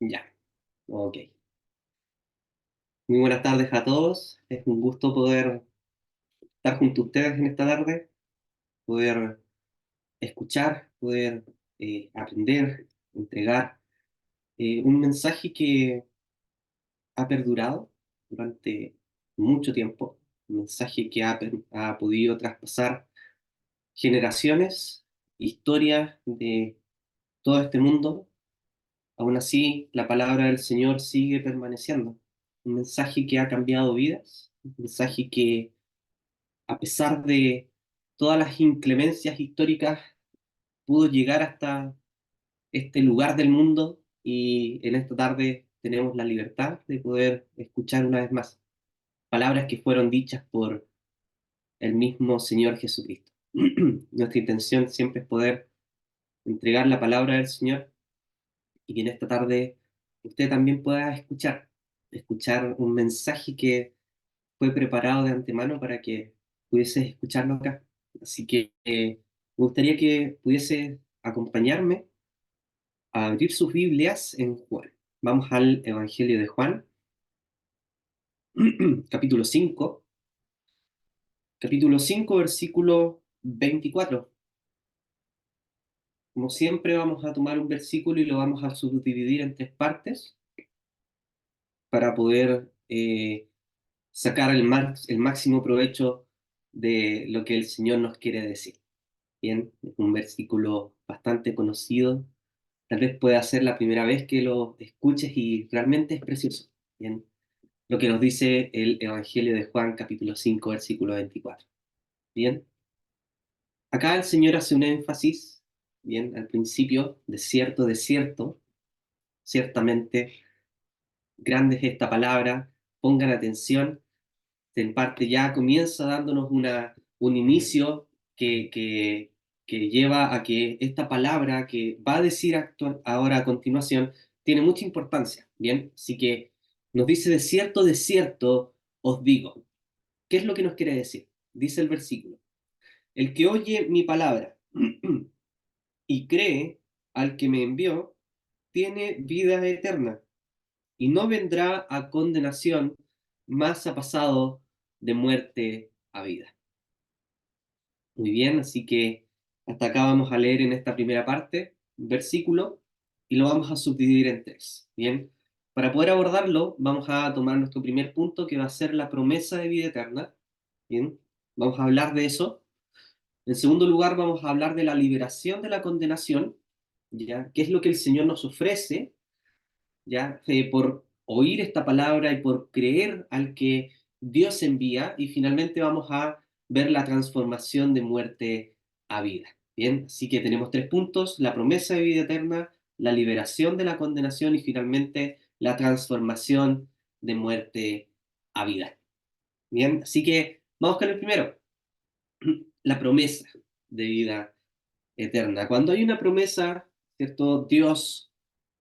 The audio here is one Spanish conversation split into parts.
Ya, ok. Muy buenas tardes a todos. Es un gusto poder estar junto a ustedes en esta tarde, poder escuchar, poder aprender, entregar un mensaje que ha perdurado durante mucho tiempo, un mensaje que ha podido traspasar generaciones, historias de todo este mundo. Aún así, la palabra del Señor sigue permaneciendo. Un mensaje que ha cambiado vidas, un mensaje que a pesar de todas las inclemencias históricas, pudo llegar hasta este lugar del mundo y en esta tarde tenemos la libertad de poder escuchar una vez más palabras que fueron dichas por el mismo Señor Jesucristo. Nuestra intención siempre es poder entregar la palabra del Señor y que en esta tarde usted también pueda escuchar un mensaje que fue preparado de antemano para que pudieses escucharlo acá. Así que me gustaría que pudiese acompañarme a abrir sus Biblias en Juan. Vamos al Evangelio de Juan, capítulo 5, versículo 24. Como siempre, vamos a tomar un versículo y lo vamos a subdividir en tres partes para poder sacar el máximo provecho de lo que el Señor nos quiere decir. Bien, es un versículo bastante conocido. Tal vez pueda ser la primera vez que lo escuches y realmente es precioso. Bien, lo que nos dice el Evangelio de Juan, capítulo 5 versículo 24. Bien, acá el Señor hace un énfasis, bien, al principio, de cierto, ciertamente, grande es esta palabra, pongan atención, en parte ya comienza dándonos un inicio que lleva a que esta palabra que va a decir ahora a continuación tiene mucha importancia, ¿bien? Así que nos dice de cierto os digo. ¿Qué es lo que nos quiere decir? Dice el versículo, el que oye mi palabra y cree al que me envió, tiene vida eterna y no vendrá a condenación, mas ha pasado de muerte a vida. Muy bien, así que hasta acá vamos a leer en esta primera parte, un versículo, y lo vamos a subdividir en tres. Bien, para poder abordarlo, vamos a tomar nuestro primer punto, que va a ser la promesa de vida eterna. Bien, vamos a hablar de eso. En segundo lugar, vamos a hablar de la liberación de la condenación, ¿ya? ¿Qué es lo que el Señor nos ofrece, ¿ya? Por oír esta palabra y por creer al que Dios envía, y finalmente vamos a ver la transformación de muerte a vida. Bien, así que tenemos tres puntos: la promesa de vida eterna, la liberación de la condenación y finalmente la transformación de muerte a vida. Bien, así que vamos con el primero, la promesa de vida eterna. Cuando hay una promesa, ¿cierto? Dios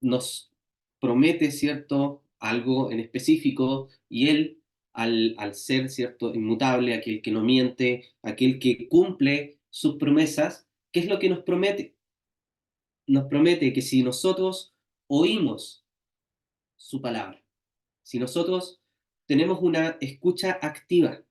nos promete, ¿cierto? Algo en específico y Él, al ser, ¿cierto? Inmutable, aquel que no miente, aquel que cumple sus promesas, ¿qué es lo que nos promete? Nos promete que si nosotros oímos su palabra, si nosotros tenemos una escucha activa,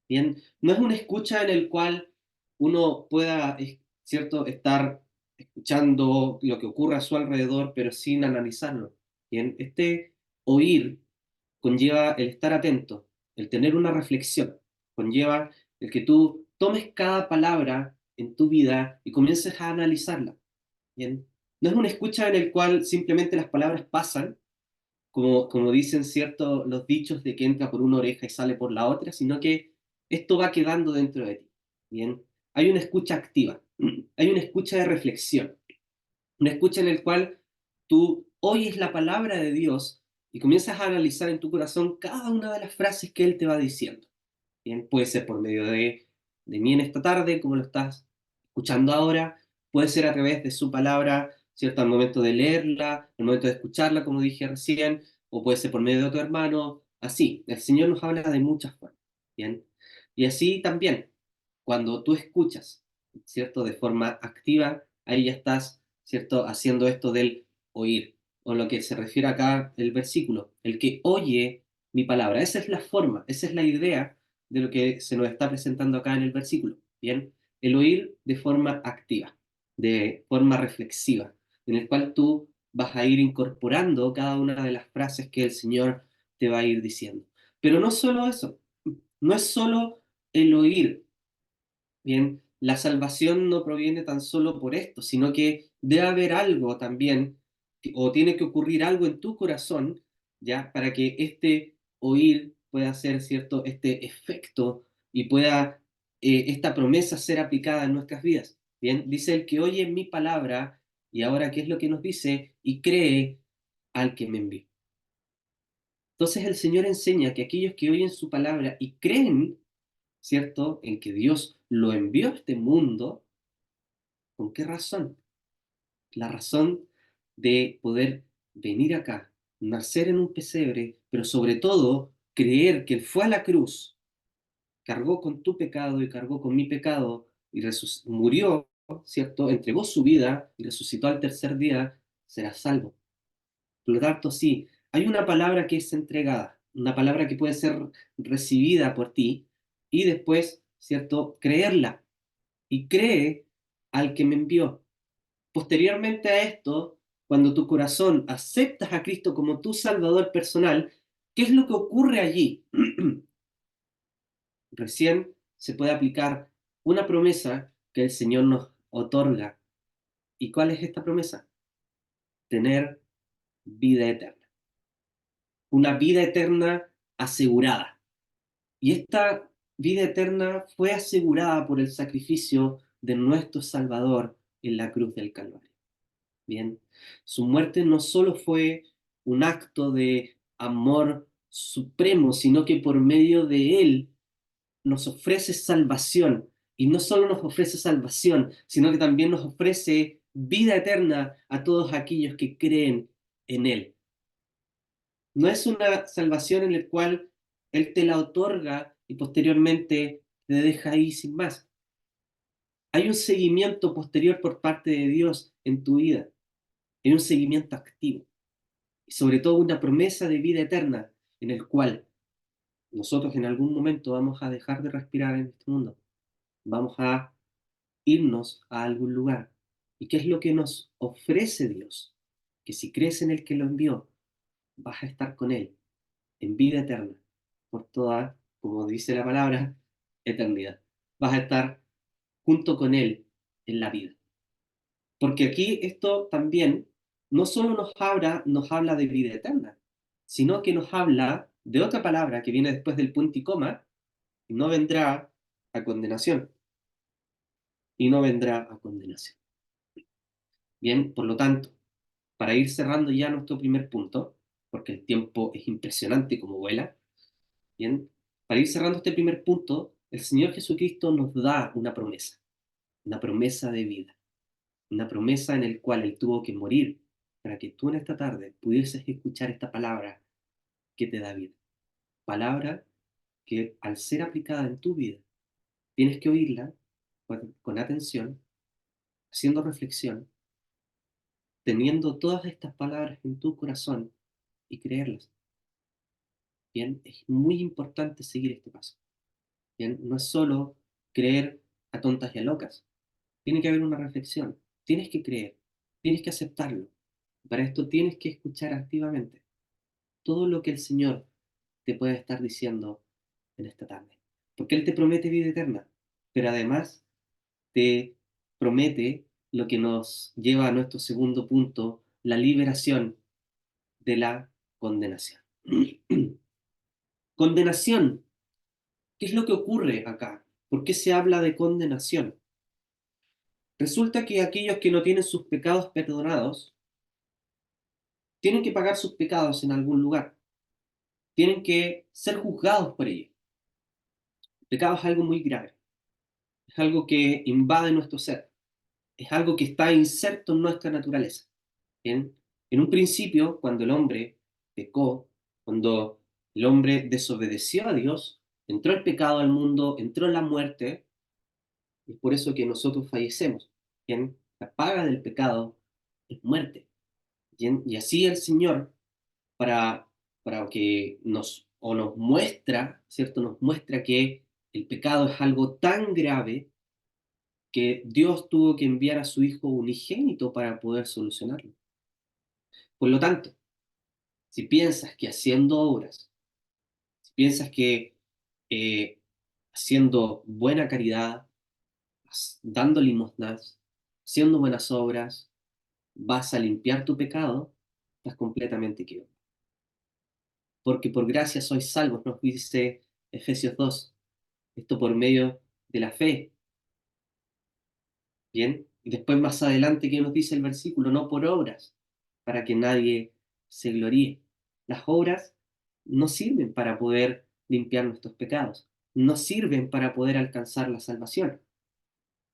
¿bien? No es una escucha en el cual uno pueda, ¿cierto?, estar escuchando lo que ocurre a su alrededor, pero sin analizarlo, ¿bien? Este oír conlleva el estar atento, el tener una reflexión, conlleva el que tú tomes cada palabra en tu vida y comiences a analizarla, ¿bien? No es una escucha en el cual simplemente las palabras pasan como dicen ciertos los dichos de que entra por una oreja y sale por la otra, sino que esto va quedando dentro de ti. Bien, hay una escucha activa, hay una escucha de reflexión, una escucha en el cual tú oyes la palabra de Dios y comienzas a analizar en tu corazón cada una de las frases que Él te va diciendo. Bien, puede ser por medio de mí en esta tarde, como lo estás escuchando ahora, puede ser a través de su palabra, ¿cierto? Al momento de leerla, al momento de escucharla, como dije recién, o puede ser por medio de otro hermano, así. El Señor nos habla de muchas formas, ¿bien? Y así también, cuando tú escuchas, ¿cierto? De forma activa, ahí ya estás, ¿cierto? Haciendo esto del oír. o lo que se refiere acá el versículo, el que oye mi palabra. Esa es la forma, esa es la idea de lo que se nos está presentando acá en el versículo. Bien, el oír de forma activa, de forma reflexiva, en el cual tú vas a ir incorporando cada una de las frases que el Señor te va a ir diciendo. Pero no solo eso, no es solo el oír. Bien, la salvación no proviene tan solo por esto, sino que debe haber algo también, o tiene que ocurrir algo en tu corazón, ya, para que este oír pueda hacer cierto este efecto y pueda esta promesa ser aplicada en nuestras vidas. Bien, dice el que oye mi palabra, y ahora qué es lo que nos dice, y cree al que me envió. Entonces el Señor enseña que aquellos que oyen su palabra y creen, ¿cierto?, en que Dios lo envió a este mundo. ¿Con qué razón? La razón de poder venir acá, nacer en un pesebre, pero sobre todo creer que Él fue a la cruz, cargó con tu pecado y cargó con mi pecado y murió, ¿cierto? Entregó su vida y resucitó al tercer día, será salvo. Por lo tanto, sí, hay una palabra que es entregada, una palabra que puede ser recibida por ti y después, ¿cierto?, creerla. Y cree al que me envió. Posteriormente a esto, cuando tu corazón aceptas a Cristo como tu Salvador personal, ¿qué es lo que ocurre allí? Recién se puede aplicar una promesa que el Señor nos otorga. ¿Y cuál es esta promesa? Tener vida eterna. Una vida eterna asegurada. Y esta vida eterna fue asegurada por el sacrificio de nuestro Salvador en la cruz del Calvario. Bien, su muerte no solo fue un acto de amor supremo, sino que por medio de él nos ofrece salvación. Y no solo nos ofrece salvación, sino que también nos ofrece vida eterna a todos aquellos que creen en él. No es una salvación en la cual él te la otorga y posteriormente te deja ahí sin más. Hay un seguimiento posterior por parte de Dios en tu vida. Hay un seguimiento activo. Y sobre todo una promesa de vida eterna en el cual nosotros en algún momento vamos a dejar de respirar en este mundo, vamos a irnos a algún lugar. ¿Y qué es lo que nos ofrece Dios? Que si crees en el que lo envió, vas a estar con Él en vida eterna, por toda, como dice la palabra, eternidad. Vas a estar junto con Él en la vida. Porque aquí esto también no solo nos habla de vida eterna, sino que nos habla de otra palabra que viene después del punto y coma, y no vendrá a condenación, y no vendrá a condenación. Bien, por lo tanto, para ir cerrando ya nuestro primer punto, porque el tiempo es impresionante como vuela, bien, para ir cerrando este primer punto, el Señor Jesucristo nos da una promesa de vida. Una promesa en la cual Él tuvo que morir para que tú en esta tarde pudieses escuchar esta palabra que te da vida. Palabra que al ser aplicada en tu vida, tienes que oírla con atención, haciendo reflexión, teniendo todas estas palabras en tu corazón y creerlas. Bien, es muy importante seguir este paso. Bien, no es solo creer a tontas y a locas. Tiene que haber una reflexión. Tienes que creer, tienes que aceptarlo. Para esto tienes que escuchar activamente todo lo que el Señor te puede estar diciendo en esta tarde. Porque Él te promete vida eterna, pero además te promete lo que nos lleva a nuestro segundo punto, la liberación de la condenación. Condenación. ¿Qué es lo que ocurre acá? ¿Por qué se habla de condenación? Resulta que aquellos que no tienen sus pecados perdonados tienen que pagar sus pecados en algún lugar. Tienen que ser juzgados por ello. El pecado es algo muy grave. Es algo que invade nuestro ser. Es algo que está inserto en nuestra naturaleza. ¿Bien? En un principio, cuando el hombre pecó, cuando el hombre desobedeció a Dios, entró el pecado al mundo, entró la muerte, y es por eso que nosotros fallecemos. ¿Bien? La paga del pecado es muerte. Y así el Señor, para, para que nos muestra, ¿cierto? Nos muestra que el pecado es algo tan grave que Dios tuvo que enviar a su Hijo unigénito para poder solucionarlo. Por lo tanto, si piensas que haciendo obras, si piensas que eh, haciendo buena caridad, dando limosnas, haciendo buenas obras, vas a limpiar tu pecado, estás completamente equivocado. Porque por gracia sois salvos, nos dice Efesios 2, esto por medio de la fe. Bien, y después más adelante, ¿qué nos dice el versículo? No por obras, para que nadie se gloríe. Las obras no sirven para poder limpiar nuestros pecados, no sirven para poder alcanzar la salvación.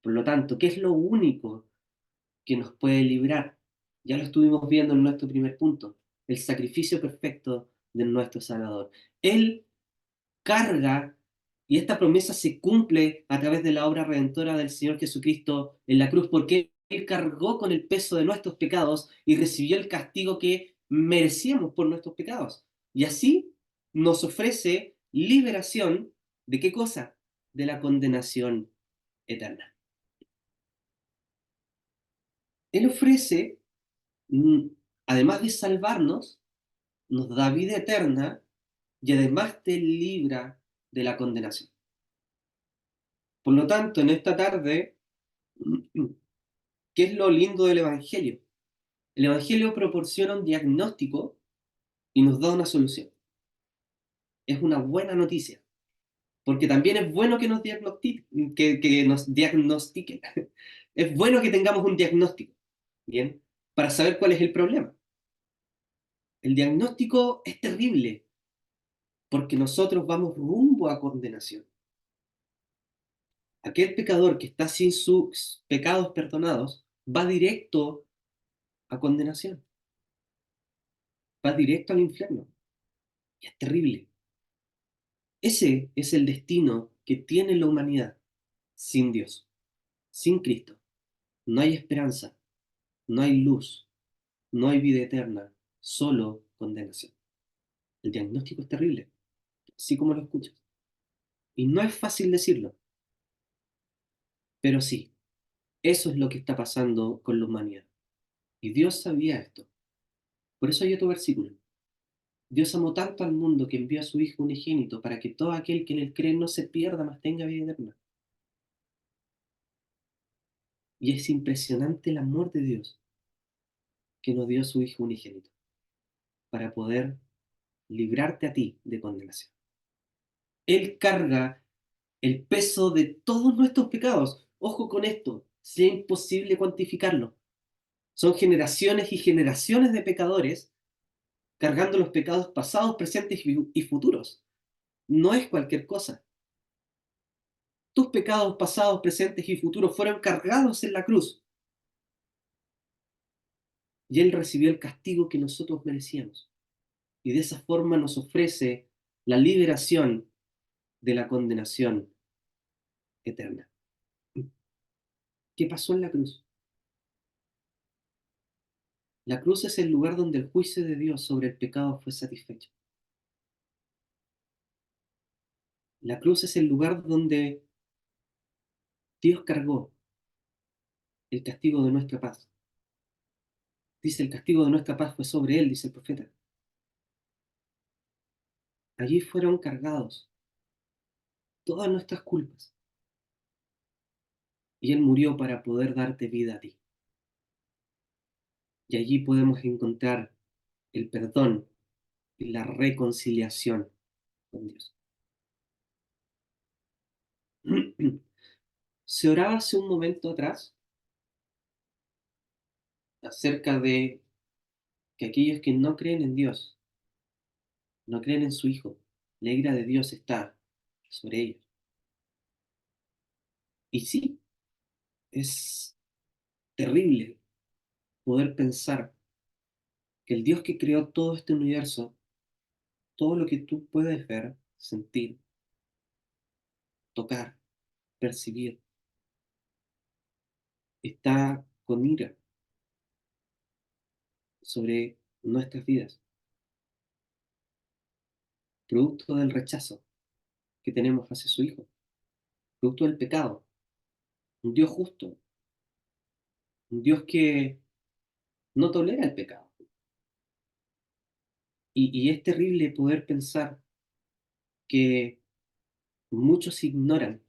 Por lo tanto, ¿qué es lo único que nos puede librar? Ya lo estuvimos viendo en nuestro primer punto, el sacrificio perfecto de nuestro Salvador. Él carga, y esta promesa se cumple a través de la obra redentora del Señor Jesucristo en la cruz, porque Él cargó con el peso de nuestros pecados y recibió el castigo que merecíamos por nuestros pecados. Y así nos ofrece liberación ¿de qué cosa? De la condenación eterna. Él ofrece, mm, además de salvarnos, nos da vida eterna y además te libra de la condenación. Por lo tanto, en esta tarde, ¿qué es lo lindo del Evangelio? El Evangelio proporciona un diagnóstico y nos da una solución. Es una buena noticia, porque también es bueno que nos diagnostiquen, que nos diagnostiquen. Es bueno que tengamos un diagnóstico, ¿bien? Para saber cuál es el problema. El diagnóstico es terrible, porque nosotros vamos rumbo a condenación. Aquel pecador que está sin sus pecados perdonados va directo a condenación, va directo al infierno. Y es terrible. Ese es el destino que tiene la humanidad sin Dios, sin Cristo. No hay esperanza, no hay luz, no hay vida eterna, solo condenación. El diagnóstico es terrible, así como lo escuchas. Y no es fácil decirlo, pero sí, eso es lo que está pasando con la humanidad. Y Dios sabía esto. Por eso hay otro versículo. Dios amó tanto al mundo que envió a su Hijo unigénito para que todo aquel que en él cree no se pierda, mas tenga vida eterna. Y es impresionante el amor de Dios que nos dio su Hijo unigénito para poder librarte a ti de condenación. Él carga el peso de todos nuestros pecados. Ojo con esto, sea imposible cuantificarlo. Son generaciones y generaciones de pecadores cargando los pecados pasados, presentes y futuros. No es cualquier cosa. Tus pecados pasados, presentes y futuros fueron cargados en la cruz y Él recibió el castigo que nosotros merecíamos. Y de esa forma nos ofrece la liberación de la condenación eterna. ¿Qué pasó en la cruz? La cruz es el lugar donde el juicio de Dios sobre el pecado fue satisfecho. La cruz es el lugar donde Dios cargó el castigo de nuestra paz. Dice, el castigo de nuestra paz fue sobre Él, dice el profeta. Allí fueron cargados todas nuestras culpas. Y Él murió para poder darte vida a ti. Y allí podemos encontrar el perdón y la reconciliación con Dios. Se oraba hace un momento atrás acerca de que aquellos que no creen en Dios, no creen en su Hijo, la ira de Dios está sobre ellos. Y sí, es terrible poder pensar que el Dios que creó todo este universo, todo lo que tú puedes ver, sentir, tocar, percibir, está con ira sobre nuestras vidas, producto del rechazo que tenemos hacia su Hijo, producto del pecado. Un Dios justo, un Dios que no tolera el pecado. Y es terrible poder pensar que muchos ignoran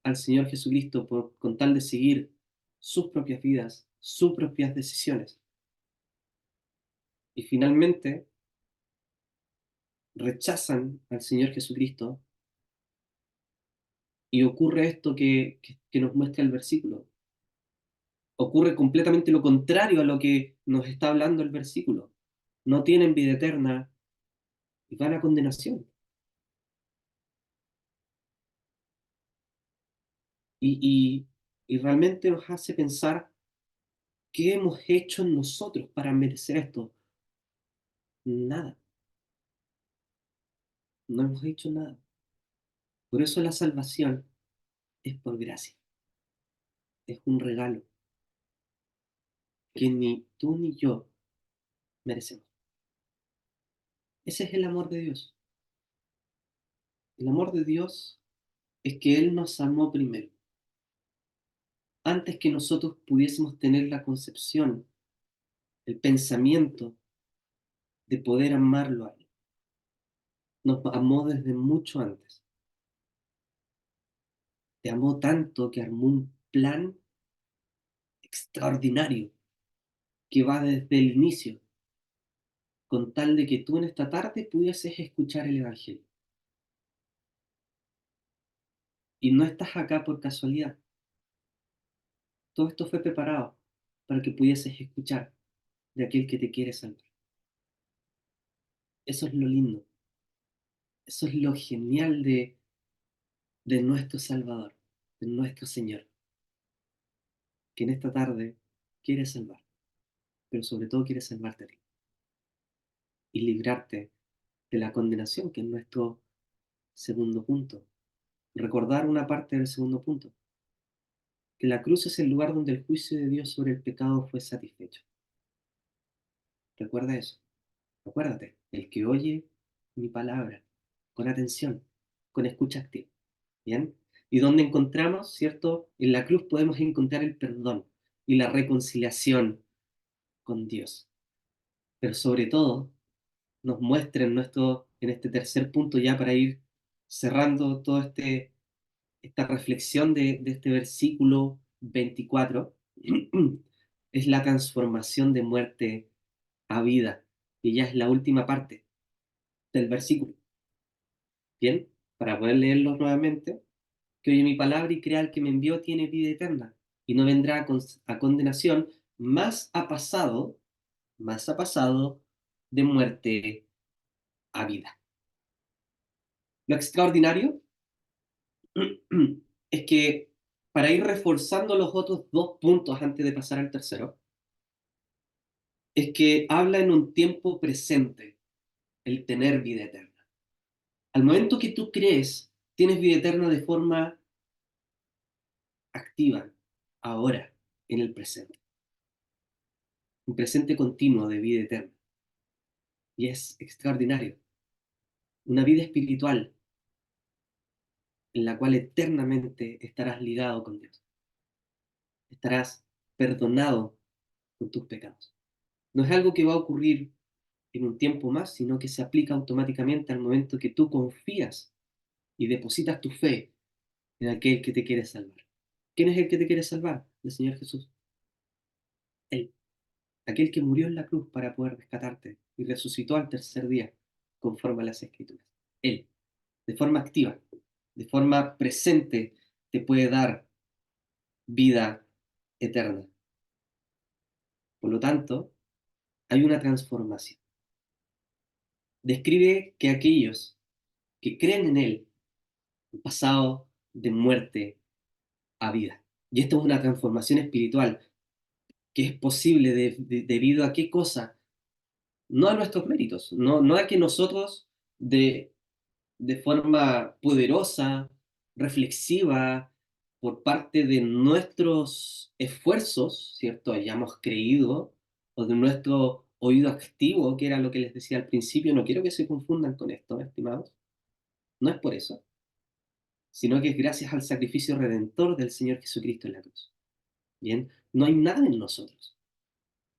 al Señor Jesucristo con tal de seguir sus propias vidas, sus propias decisiones. Y finalmente rechazan al Señor Jesucristo y ocurre esto que nos muestra el versículo. Ocurre completamente lo contrario a lo que nos está hablando el versículo. No tienen vida eterna y van a condenación. Y, y realmente nos hace pensar qué hemos hecho nosotros para merecer esto. Nada, no hemos hecho nada. Por eso la salvación es por gracia, es un regalo que ni tú ni yo merecemos. Ese es el amor de Dios. El amor de Dios es que Él nos amó primero, antes que nosotros pudiésemos tener la concepción, el pensamiento de poder amarlo a Él. Nos amó desde mucho antes. Te amó tanto que armó un plan extraordinario que va desde el inicio, con tal de que tú en esta tarde pudieses escuchar el Evangelio. Y no estás acá por casualidad. Todo esto fue preparado para que pudieses escuchar de aquel que te quiere salvar. Eso es lo lindo. Eso es lo genial de nuestro Salvador, de nuestro Señor, que en esta tarde quiere salvar, pero sobre todo quiere salvarte a ti y librarte de la condenación, que es nuestro segundo punto. Recordar una parte del segundo punto, que la cruz es el lugar donde el juicio de Dios sobre el pecado fue satisfecho. Recuerda eso. Acuérdate, el que oye mi palabra con atención, con escucha activa. ¿Bien? Y donde encontramos, ¿cierto? En la cruz podemos encontrar el perdón y la reconciliación con Dios. Pero sobre todo, nos muestra en este tercer punto, ya para ir cerrando toda esta reflexión de este versículo 24, es la transformación de muerte a vida. Y ya es la última parte del versículo. Bien, para poder leerlo nuevamente, que oye mi palabra y crea al que me envió tiene vida eterna y no vendrá a condenación, más ha pasado de muerte a vida. Lo extraordinario es que para ir reforzando los otros dos puntos antes de pasar al tercero, es que habla en un tiempo presente el tener vida eterna. Al momento que tú crees, tienes vida eterna de forma activa, ahora, en el presente. Un presente continuo de vida eterna. Y es extraordinario. Una vida espiritual en la cual eternamente estarás ligado con Dios. Estarás perdonado con tus pecados. No es algo que va a ocurrir en un tiempo más, sino que se aplica automáticamente al momento que tú confías y depositas tu fe en aquel que te quiere salvar. ¿Quién es el que te quiere salvar? El Señor Jesús. Él, aquel que murió en la cruz para poder rescatarte y resucitó al tercer día, conforme a las Escrituras. Él, de forma activa, de forma presente, te puede dar vida eterna. Por lo tanto, hay una transformación. Describe que aquellos que creen en Él han pasado de muerte a vida. Y esto es una transformación espiritual que es posible debido a qué cosa, no a nuestros méritos, no a que nosotros de forma poderosa, reflexiva, por parte de nuestros esfuerzos, ¿cierto? Hayamos creído, o de nuestro oído activo, que era lo que les decía al principio. No quiero que se confundan con esto, estimados. No es por eso, sino que es gracias al sacrificio redentor del Señor Jesucristo en la cruz. Bien, no hay nada en nosotros.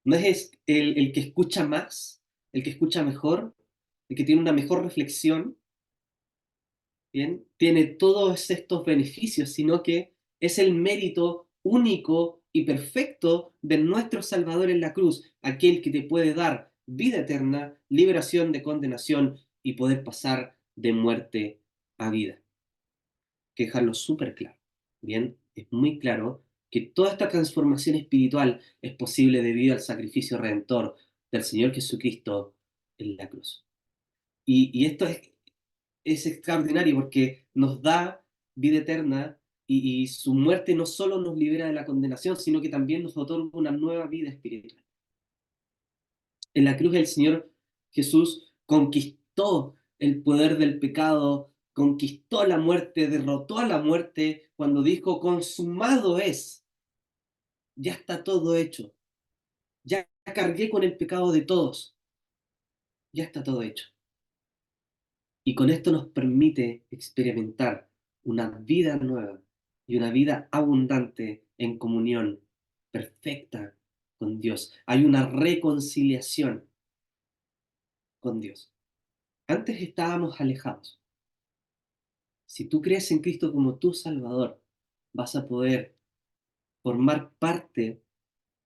No es el que escucha más, el que escucha mejor, el que tiene una mejor reflexión, bien, tiene todos estos beneficios, sino que es el mérito único y perfecto de nuestro Salvador en la cruz, aquel que te puede dar vida eterna, liberación de condenación y poder pasar de muerte a vida. Que dejarlo súper claro. Bien, es muy claro que toda esta transformación espiritual es posible debido al sacrificio redentor del Señor Jesucristo en la cruz. Y esto es extraordinario porque nos da vida eterna y su muerte no solo nos libera de la condenación, sino que también nos otorga una nueva vida espiritual. En la cruz el Señor Jesús conquistó el poder del pecado, conquistó la muerte, derrotó a la muerte cuando dijo, consumado es, ya está todo hecho, ya cargué con el pecado de todos, ya está todo hecho. Y con esto nos permite experimentar una vida nueva y una vida abundante en comunión perfecta con Dios. Hay una reconciliación con Dios. Antes estábamos alejados. Si tú crees en Cristo como tu Salvador, vas a poder formar parte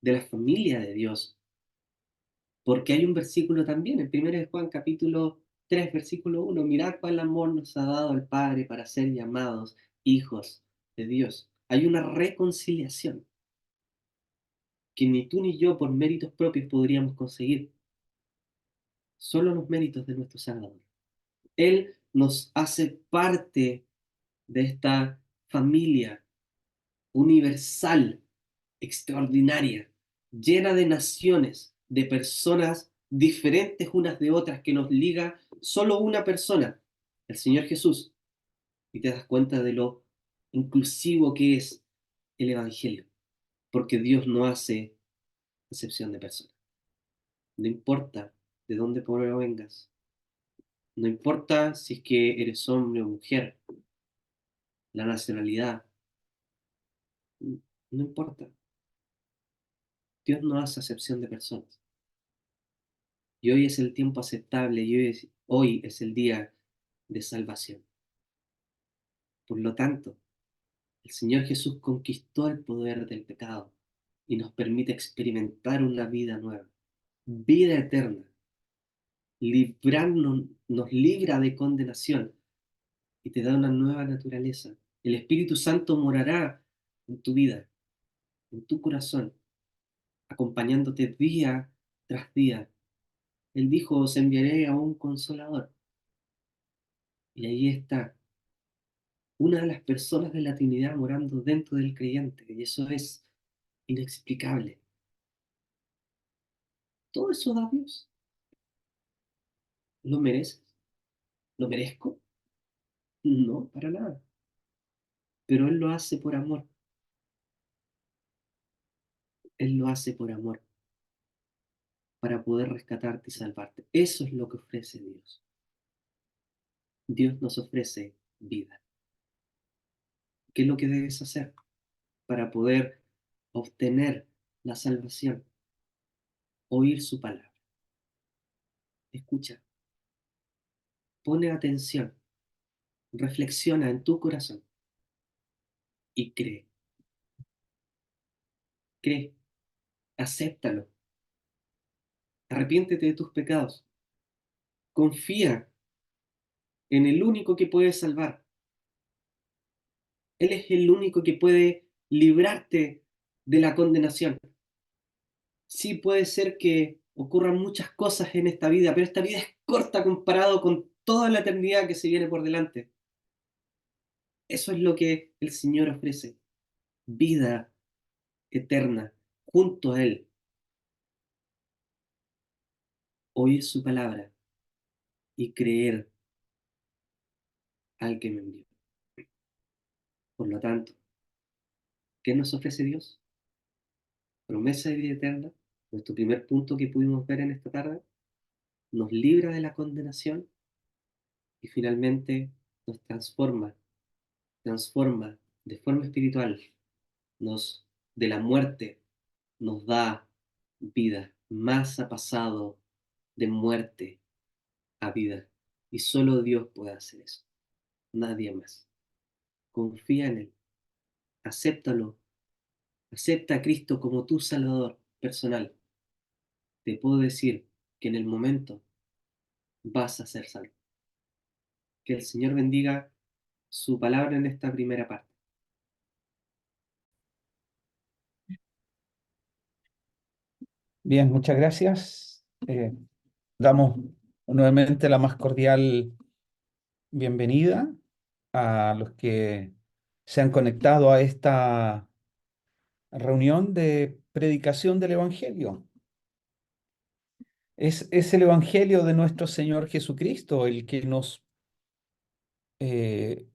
de la familia de Dios, porque hay un versículo también, en 1 de Juan capítulo 3 versículo 1, mirad cuál amor nos ha dado el Padre para ser llamados hijos de Dios. Hay una reconciliación que ni tú ni yo por méritos propios podríamos conseguir, solo los méritos de nuestro Salvador. Él nos hace parte de esta familia universal, extraordinaria, llena de naciones, de personas diferentes unas de otras, que nos liga solo una persona, el Señor Jesús. Y te das cuenta de lo inclusivo que es el Evangelio, porque Dios no hace excepción de personas. No importa de dónde vengas, no importa si es que eres hombre o mujer, la nacionalidad, no importa. Dios no hace excepción de personas. Y hoy es el tiempo aceptable y hoy es el día de salvación. Por lo tanto, el Señor Jesús conquistó el poder del pecado y nos permite experimentar una vida nueva, vida eterna, librarnos, nos libra de condenación y te da una nueva naturaleza. El Espíritu Santo morará en tu vida, en tu corazón, acompañándote día tras día. Él dijo, os enviaré a un consolador. Y ahí está una de las personas de la Trinidad morando dentro del creyente, y eso es inexplicable. Todo eso da Dios. ¿Lo mereces? ¿Lo merezco? No, para nada. Pero Él lo hace por amor. Él lo hace por amor, para poder rescatarte y salvarte. Eso es lo que ofrece Dios. Dios nos ofrece vida. ¿Qué es lo que debes hacer para poder obtener la salvación? Oír su palabra. Escucha, pone atención, reflexiona en tu corazón y cree. Cree, acéptalo, arrepiéntete de tus pecados, confía en el único que puede salvar. Él es el único que puede librarte de la condenación. Sí, puede ser que ocurran muchas cosas en esta vida, pero esta vida es corta comparado con toda la eternidad que se viene por delante. Eso es lo que el Señor ofrece, vida eterna junto a Él, oír su palabra y creer al que me envió. Por lo tanto, ¿qué nos ofrece Dios? Promesa de vida eterna, Nuestro primer punto que pudimos ver en esta tarde nos libra de la condenación y finalmente nos transforma de forma espiritual, nos de la muerte nos da vida, más ha pasado de muerte a vida. Y solo Dios puede hacer eso, nadie más. Confía en Él, acéptalo, acepta a Cristo como tu Salvador personal. Te puedo decir que en el momento vas a ser salvo. Que el Señor bendiga su palabra en esta primera parte. Bien, muchas gracias. Damos nuevamente la más cordial bienvenida a los que se han conectado a esta reunión de predicación del Evangelio. Es el Evangelio de nuestro Señor Jesucristo el que nos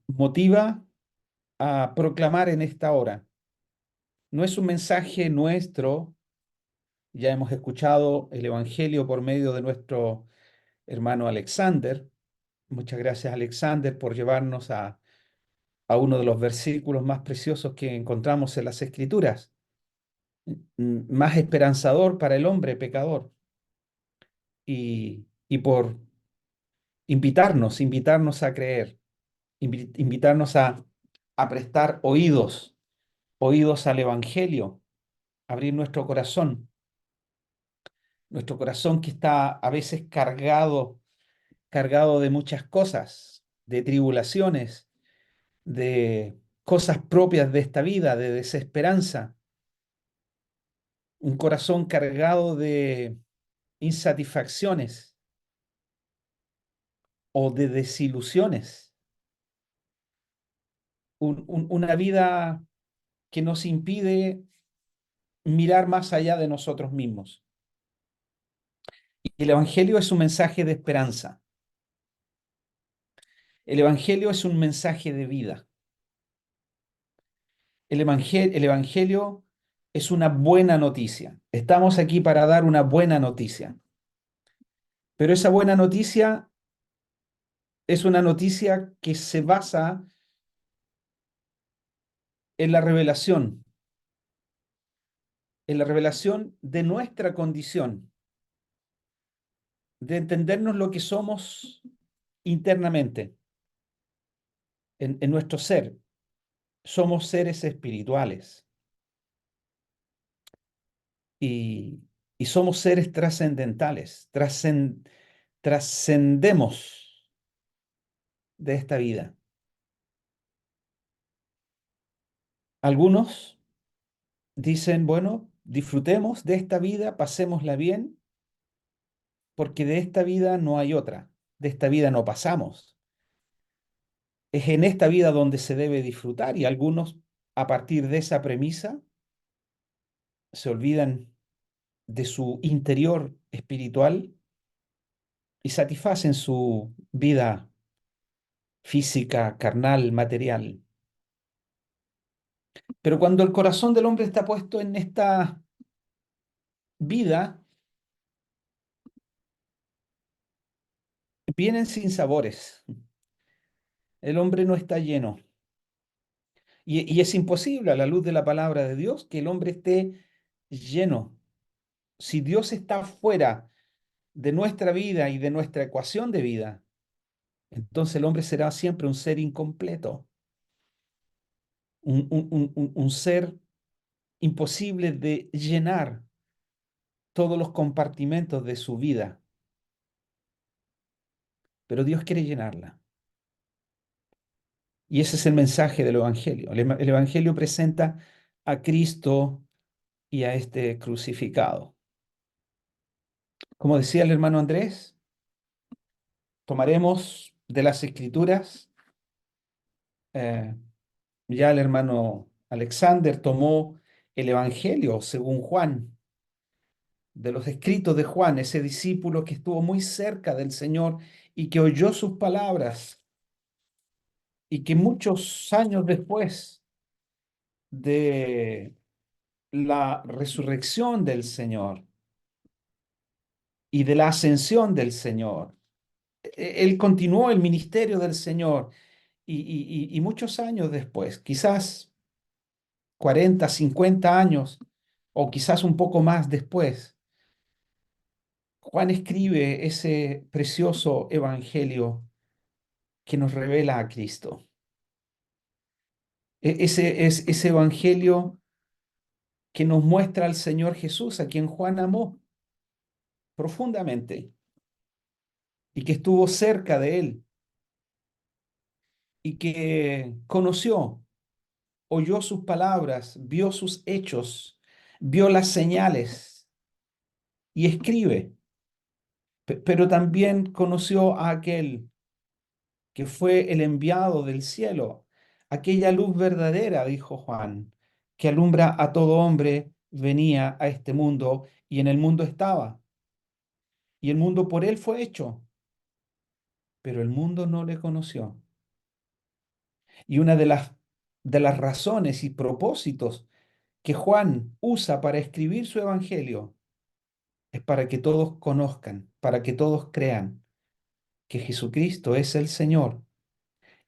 motiva a proclamar en esta hora. No es un mensaje nuestro, ya hemos escuchado el Evangelio por medio de nuestro hermano Alexander. Muchas gracias, Alexander, por llevarnos a uno de los versículos más preciosos que encontramos en las Escrituras, más esperanzador para el hombre pecador, y por invitarnos a creer, invitarnos a prestar oídos al Evangelio, abrir nuestro corazón que está a veces cargado de muchas cosas, de tribulaciones, de cosas propias de esta vida, de desesperanza, un corazón cargado de insatisfacciones o de desilusiones, una vida que nos impide mirar más allá de nosotros mismos. Y el Evangelio es un mensaje de esperanza. El Evangelio es un mensaje de vida. El Evangelio es una buena noticia. Estamos aquí para dar una buena noticia. Pero esa buena noticia es una noticia que se basa en en la revelación de nuestra condición, de entendernos lo que somos internamente, en nuestro ser. Somos seres espirituales y, y somos seres trascendentales, trascendemos de esta vida. Algunos dicen, bueno, disfrutemos de esta vida, pasémosla bien, porque de esta vida no hay otra, de esta vida no pasamos. Es en esta vida donde se debe disfrutar y algunos, a partir de esa premisa, se olvidan de su interior espiritual y satisfacen su vida física, carnal, material. Pero cuando el corazón del hombre está puesto en esta vida, vienen sin sabores. El hombre no está lleno. Y es imposible a la luz de la palabra de Dios que el hombre esté lleno. Si Dios está fuera de nuestra vida y de nuestra ecuación de vida, entonces el hombre será siempre un ser incompleto, un ser imposible de llenar todos los compartimentos de su vida. Pero Dios quiere llenarla. Y ese es el mensaje del Evangelio. El Evangelio presenta a Cristo y a este crucificado. Como decía el hermano Andrés, tomaremos de las Escrituras. eh, ya el hermano Alexander tomó el Evangelio según Juan, de los escritos de Juan, ese discípulo que estuvo muy cerca del Señor y que oyó sus palabras y que muchos años después de la resurrección del Señor, y de la ascensión del Señor. Él continuó el ministerio del Señor y muchos años después, quizás 40, 50 años o quizás un poco más después, Juan escribe ese precioso evangelio que nos revela a Cristo. Ese es ese evangelio que nos muestra al Señor Jesús, a quien Juan amó profundamente y que estuvo cerca de él y que conoció, oyó sus palabras, vio sus hechos, vio las señales y escribe, pero también conoció a aquel que fue el enviado del cielo, aquella luz verdadera, dijo Juan, que alumbra a todo hombre, venía a este mundo y en el mundo estaba, y el mundo por él fue hecho, pero el mundo no le conoció. Y una de las razones y propósitos que Juan usa para escribir su evangelio es para que todos conozcan, para que todos crean que Jesucristo es el Señor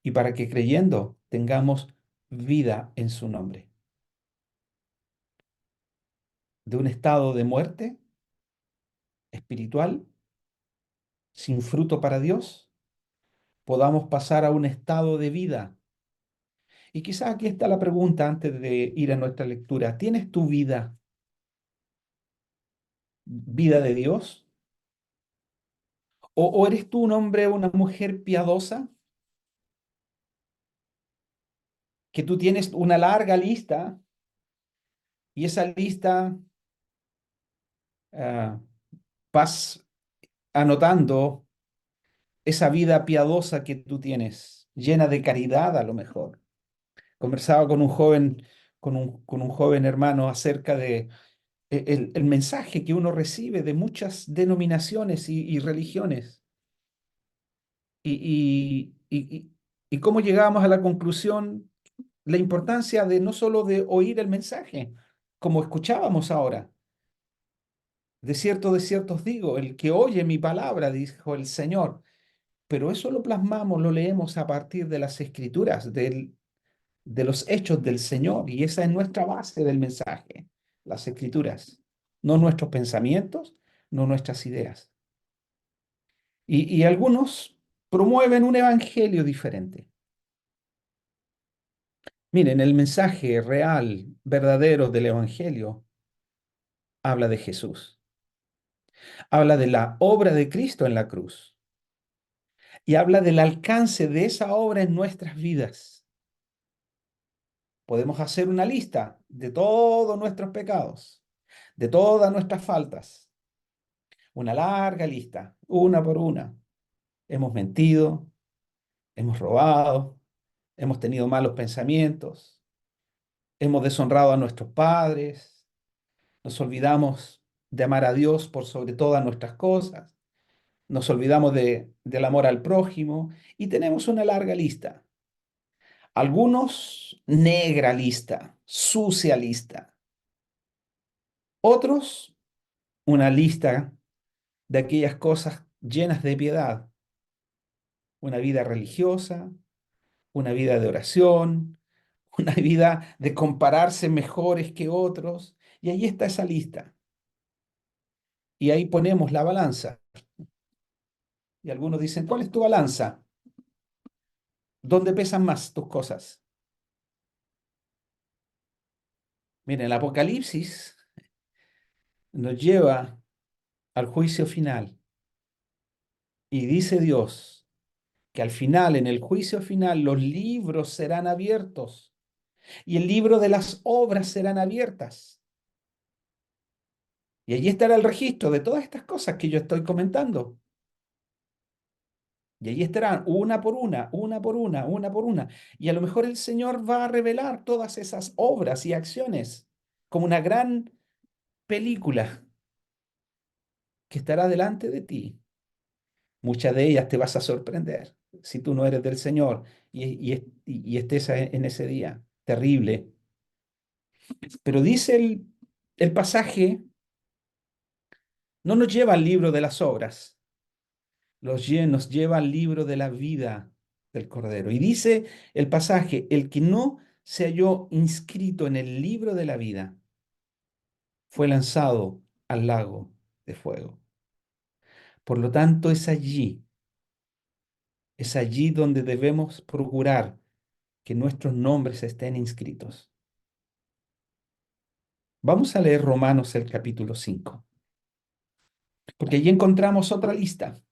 y para que creyendo tengamos vida en su nombre. De un estado de muerte espiritual, sin fruto para Dios, podamos pasar a un estado de vida. Y quizás aquí está la pregunta antes de ir a nuestra lectura. ¿Tienes tu vida, vida de Dios? O eres tú un hombre o una mujer piadosa? Que tú tienes una larga lista y esa lista ah, vas anotando esa vida piadosa que tú tienes, llena de caridad a lo mejor. Conversaba con un joven, con un joven hermano acerca de el mensaje que uno recibe de muchas denominaciones y religiones y cómo llegamos a la conclusión, la importancia de no solo de oír el mensaje, como escuchábamos ahora. De cierto os digo, el que oye mi palabra, dijo el Señor, pero eso lo plasmamos, lo leemos a partir de las escrituras, de los hechos del Señor, y esa es nuestra base del mensaje, las escrituras, no nuestros pensamientos, no nuestras ideas. Y algunos promueven un evangelio diferente. Miren, el mensaje real, verdadero del evangelio habla de Jesús, habla de la obra de Cristo en la cruz y habla del alcance de esa obra en nuestras vidas. Podemos hacer una lista de todos nuestros pecados, de todas nuestras faltas, una larga lista, una por una. Hemos mentido, hemos robado, hemos tenido malos pensamientos, hemos deshonrado a nuestros padres, nos olvidamos de amar a Dios por sobre todas nuestras cosas, nos olvidamos del amor al prójimo y tenemos una larga lista. Algunos negra lista, sucia lista. Otros una lista de aquellas cosas llenas de piedad. Una vida religiosa, una vida de oración, una vida de compararse mejores que otros. Y ahí está esa lista. Y ahí ponemos la balanza. Y algunos dicen, ¿cuál es tu balanza? ¿Dónde pesan más tus cosas? Miren, el Apocalipsis nos lleva al juicio final. Y dice Dios que al final, en el juicio final, los libros serán abiertos y el libro de las obras serán abiertas. Y allí estará el registro de todas estas cosas que yo estoy comentando. Y allí estarán una por una, una por una, una por una. Y a lo mejor el Señor va a revelar todas esas obras y acciones como una gran película que estará delante de ti. Muchas de ellas te vas a sorprender si tú no eres del Señor y estés en ese día. Terrible. Pero dice el pasaje No nos lleva al libro de las obras, nos lleva al libro de la vida del Cordero. Y dice el pasaje, el que no se halló inscrito en el libro de la vida fue lanzado al lago de fuego. Por lo tanto, es allí donde debemos procurar que nuestros nombres estén inscritos. Vamos a leer Romanos el capítulo 5, porque allí encontramos otra lista,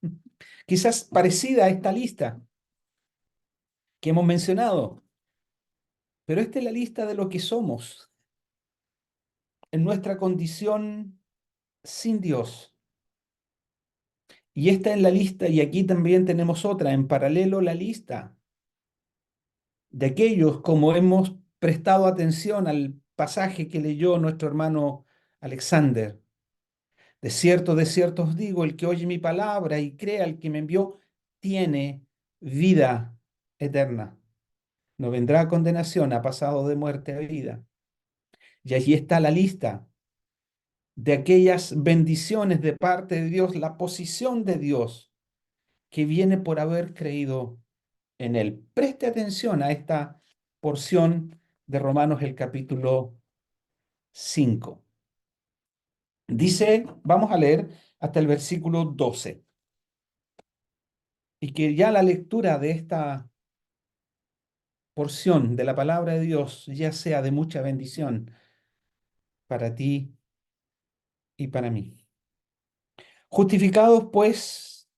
quizás parecida a esta lista que hemos mencionado, pero esta es la lista de lo que somos en nuestra condición sin Dios. Y esta es la lista, y aquí también tenemos otra, en paralelo la lista de aquellos, como hemos prestado atención al pasaje que leyó nuestro hermano Alexander. De cierto os digo, el que oye mi palabra y cree al que me envió, tiene vida eterna. No vendrá a condenación, ha pasado de muerte a vida. Y allí está la lista de aquellas bendiciones de parte de Dios, la posición de Dios que viene por haber creído en Él. Preste atención a esta porción de Romanos, el capítulo 5. Dice, vamos a leer hasta el versículo 12. Y que ya la lectura de esta porción de la palabra de Dios ya sea de mucha bendición para ti y para mí. Justificados pues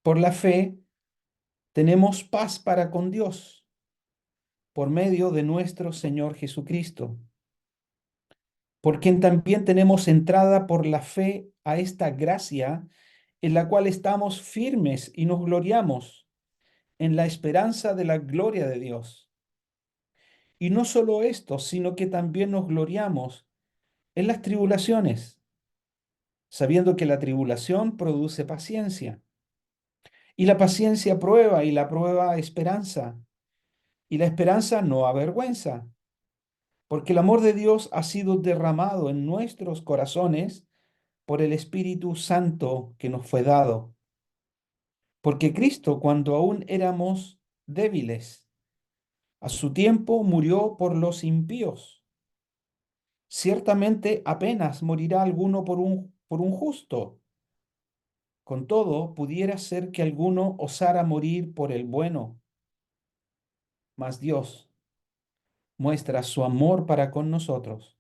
por la fe, tenemos paz para con Dios por medio de nuestro Señor Jesucristo, por quien también tenemos entrada por la fe a esta gracia en la cual estamos firmes y nos gloriamos en la esperanza de la gloria de Dios. Y no solo esto, sino que también nos gloriamos en las tribulaciones, sabiendo que la tribulación produce paciencia, y la paciencia prueba, y la prueba esperanza, y la esperanza no avergüenza, porque el amor de Dios ha sido derramado en nuestros corazones por el Espíritu Santo que nos fue dado. Porque Cristo, cuando aún éramos débiles, a su tiempo murió por los impíos. Ciertamente apenas morirá alguno por un justo. Con todo, pudiera ser que alguno osara morir por el bueno, mas Dios muestra su amor para con nosotros,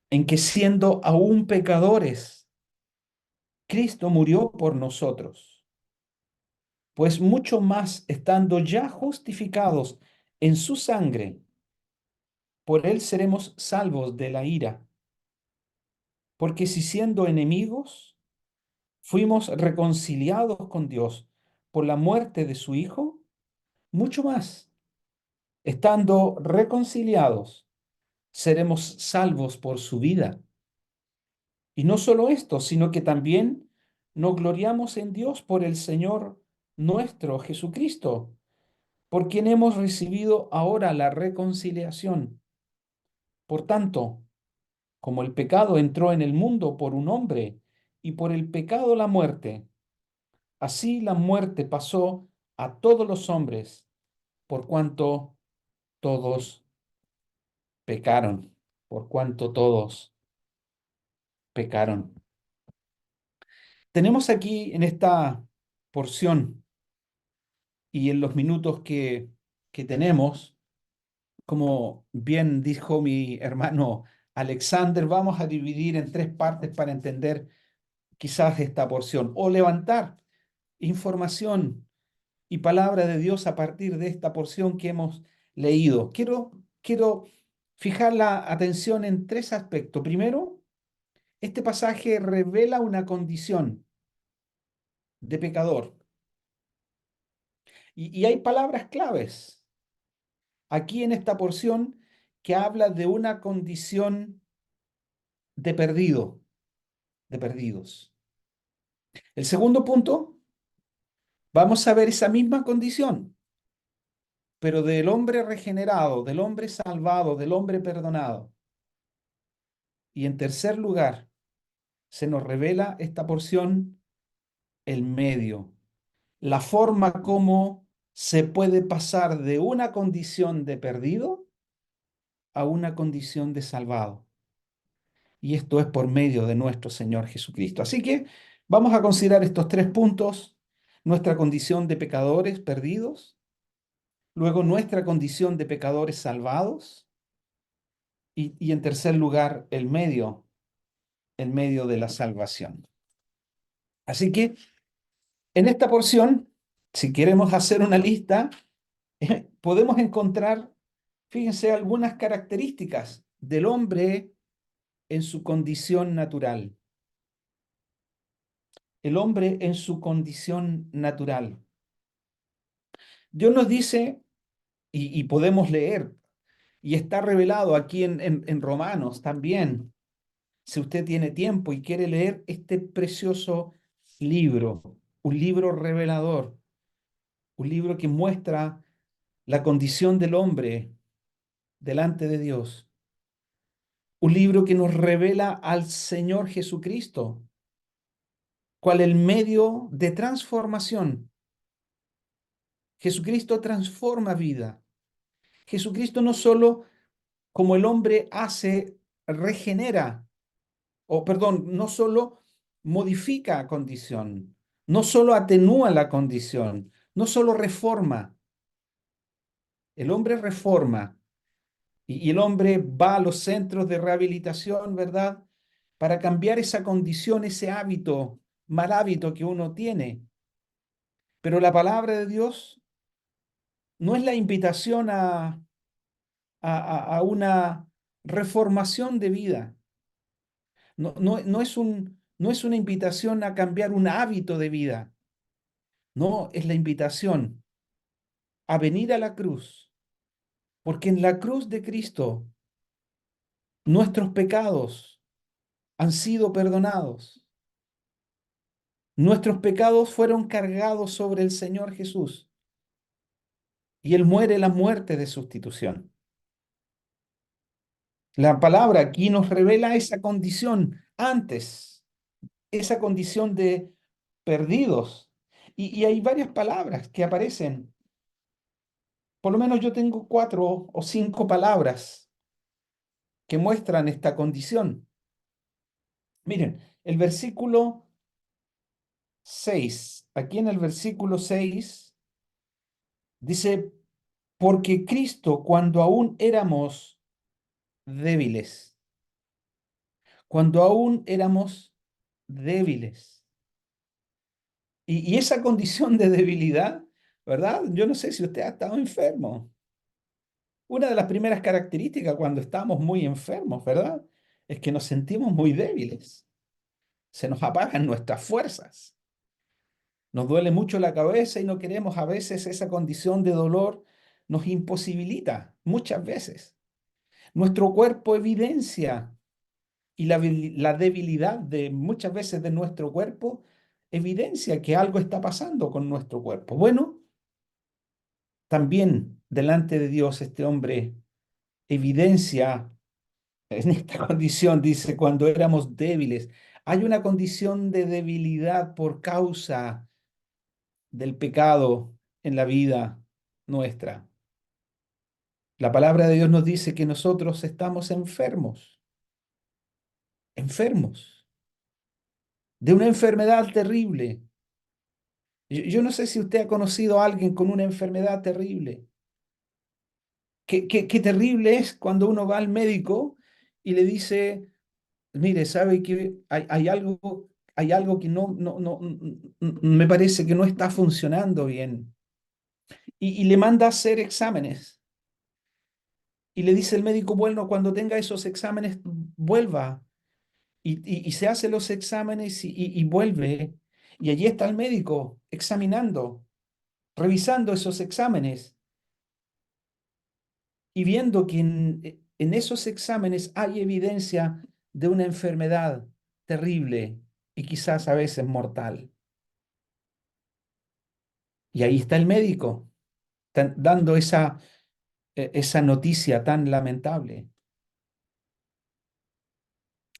en que siendo aún pecadores, Cristo murió por nosotros, pues mucho más estando ya justificados en su sangre, por él seremos salvos de la ira. Porque si siendo enemigos, fuimos reconciliados con Dios por la muerte de su Hijo, mucho más, estando reconciliados, seremos salvos por su vida. Y no solo esto, sino que también nos gloriamos en Dios por el Señor nuestro Jesucristo, por quien hemos recibido ahora la reconciliación. Por tanto, como el pecado entró en el mundo por un hombre y por el pecado la muerte, así la muerte pasó a todos los hombres, por cuanto todos pecaron, por cuanto todos pecaron. Tenemos aquí en esta porción y en los minutos que tenemos, como bien dijo mi hermano Alexander, vamos a dividir en tres partes para entender quizás esta porción o levantar información y palabra de Dios a partir de esta porción que hemos leído. Quiero fijar la atención en tres aspectos. Primero, este pasaje revela una condición de pecador. Y hay palabras claves aquí en esta porción que habla de una condición de perdido, de perdidos. El segundo punto, vamos a ver esa misma condición, pero del hombre regenerado, del hombre salvado, del hombre perdonado. Y en tercer lugar, se nos revela esta porción, el medio, la forma como se puede pasar de una condición de perdido a una condición de salvado. Y esto es por medio de nuestro Señor Jesucristo. Así que vamos a considerar estos tres puntos: nuestra condición de pecadores perdidos, luego nuestra condición de pecadores salvados y en tercer lugar el medio de la salvación. Así que en esta porción, si queremos hacer una lista, podemos encontrar, fíjense, algunas características del hombre en su condición natural. El hombre en su condición natural. Dios nos dice, y podemos leer, y está revelado aquí en Romanos también, si usted tiene tiempo y quiere leer este precioso libro, un libro revelador, un libro que muestra la condición del hombre delante de Dios, un libro que nos revela al Señor Jesucristo, cual el medio de transformación. Jesucristo transforma vida. Jesucristo no solo, como el hombre hace, regenera, o perdón, no solo modifica condición, no solo atenúa la condición, no solo reforma. El hombre reforma y el hombre va a los centros de rehabilitación, ¿verdad? Para cambiar esa condición, ese hábito, mal hábito que uno tiene. Pero la palabra de Dios no es la invitación a una reformación de vida. No es una invitación a cambiar un hábito de vida. No, es la invitación a venir a la cruz, porque en la cruz de Cristo nuestros pecados han sido perdonados. Nuestros pecados fueron cargados sobre el Señor Jesús y Él muere la muerte de sustitución. La palabra aquí nos revela esa condición antes, esa condición de perdidos. Y hay varias palabras que aparecen. Por lo menos yo tengo 4 o 5 palabras que muestran esta condición. Miren, el versículo 6, aquí en el versículo 6 dice, porque Cristo cuando aún éramos débiles, cuando aún éramos débiles. Y esa condición de debilidad, ¿verdad? Yo no sé si usted ha estado enfermo. Una de las primeras características cuando estamos muy enfermos, ¿verdad? Es que nos sentimos muy débiles. Se nos apagan nuestras fuerzas. Nos duele mucho la cabeza y no queremos, a veces esa condición de dolor nos imposibilita, muchas veces. Nuestro cuerpo evidencia y la debilidad de muchas veces de nuestro cuerpo evidencia que algo está pasando con nuestro cuerpo. Bueno, también delante de Dios este hombre evidencia en esta condición, dice, cuando éramos débiles. Hay una condición de debilidad por causa del pecado en la vida nuestra. La palabra de Dios nos dice que nosotros estamos enfermos, enfermos de una enfermedad terrible. Yo no sé si usted ha conocido a alguien con una enfermedad terrible. Qué terrible es cuando uno va al médico y le dice, mire, sabe que hay algo que me parece que no está funcionando bien. Y le manda a hacer exámenes. Y le dice el médico, bueno, cuando tenga esos exámenes, vuelva. Y se hace los exámenes y vuelve. Y allí está el médico examinando, revisando esos exámenes y viendo que en esos exámenes hay evidencia de una enfermedad terrible y quizás a veces mortal. Y ahí está el médico dando esa noticia tan lamentable.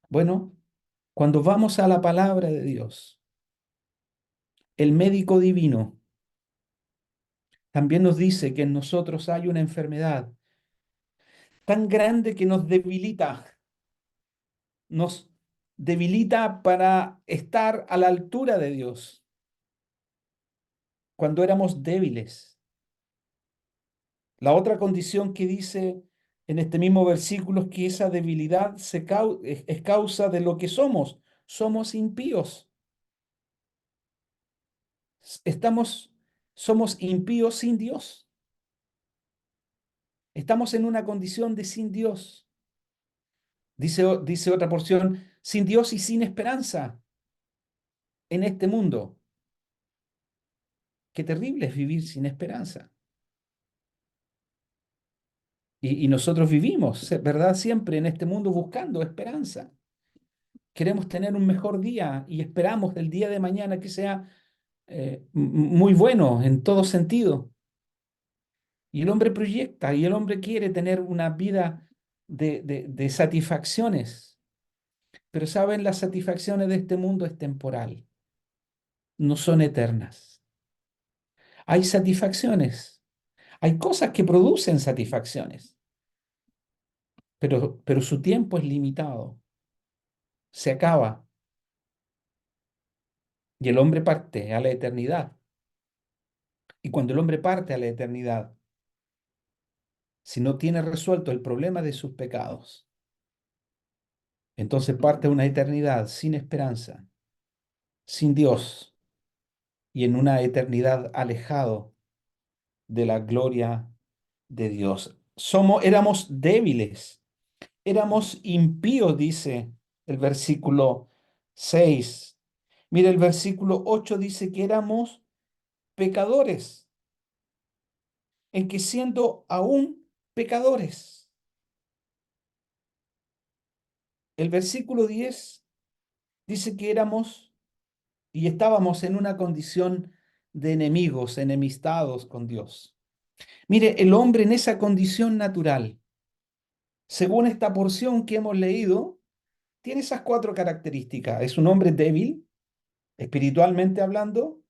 Bueno, Cuando vamos a la palabra de Dios, el médico divino también nos dice que en nosotros hay una enfermedad tan grande que nos debilita para estar a la altura de Dios cuando éramos débiles. La otra condición que dice en este mismo versículo es que esa debilidad es causa de lo que somos. Somos impíos. Estamos, somos impíos sin Dios. Estamos en una condición de sin Dios. Dice otra porción, sin Dios y sin esperanza en este mundo. Qué terrible es vivir sin esperanza. Y nosotros vivimos, ¿verdad? Siempre en este mundo buscando esperanza. Queremos tener un mejor día y esperamos el día de mañana que sea muy bueno en todo sentido. Y el hombre proyecta y el hombre quiere tener una vida de satisfacciones. Pero saben, las satisfacciones de este mundo es temporal, no son eternas. Hay satisfacciones, hay cosas que producen satisfacciones, pero su tiempo es limitado, se acaba y el hombre parte a la eternidad. Y cuando el hombre parte a la eternidad, si no tiene resuelto el problema de sus pecados, entonces parte a una eternidad sin esperanza, sin Dios y en una eternidad alejado de la gloria de Dios. Éramos débiles, éramos impíos, dice el versículo 6. Mire, el versículo 8 dice que éramos pecadores, en que siendo aún pecadores. El versículo 10 dice que éramos y estábamos en una condición de enemigos, enemistados con Dios. Mire, el hombre en esa condición natural, según esta porción que hemos leído, tiene esas cuatro características. Es un hombre débil, espiritualmente hablando,